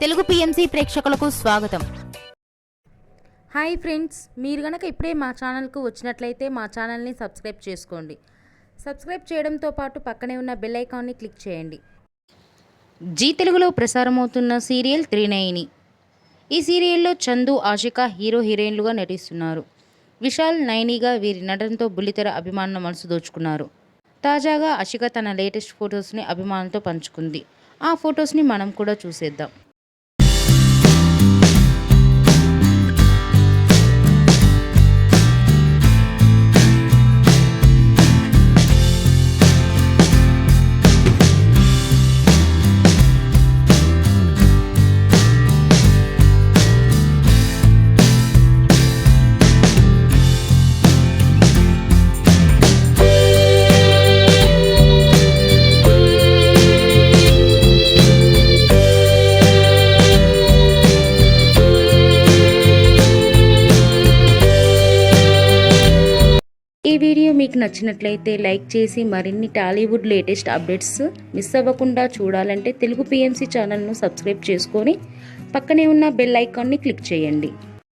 Telugu PMC ప్రేక్షకులకు స్వాగతం. Hi friends, మీరు గనక ఇప్పుడే మా ఛానల్కు వచ్చినట్లయితే మా ఛానల్ని సబ్స్క్రైబ్ చేసుకోండి. సబ్స్క్రైబ్ చేయడంతో పాటు పక్కనే ఉన్న బెల్ ఐకాన్ని క్లిక్ చేయండి. జీ తెలుగులో ప్రసారమవుతున్న సీరియల్ త్రినయని. ఈ సీరియల్లో చందు, ఆషిక హీరో హీరోయిన్లుగా నటిస్తున్నారు. విశాల్, నయనిగా వీరి నటనతో బుల్లితెర అభిమానుల మనసు దోచుకున్నారు. తాజాగా ఆషిక తన లేటెస్ట్ ఫొటోస్ని అభిమానులతో పంచుకుంది. ఆ ఫొటోస్ని మనం కూడా చూసేద్దాం. ఈ వీడియో మీకు నచ్చినట్లయితే లైక్ చేసి మరిన్ని టాలీవుడ్ లేటెస్ట్ అప్డేట్స్ మిస్ అవ్వకుండా చూడాలంటే తెలుగు పిఎంసి ఛానల్ను సబ్స్క్రైబ్ చేసుకొని పక్కనే ఉన్న బెల్ ఐకాన్ని క్లిక్ చేయండి.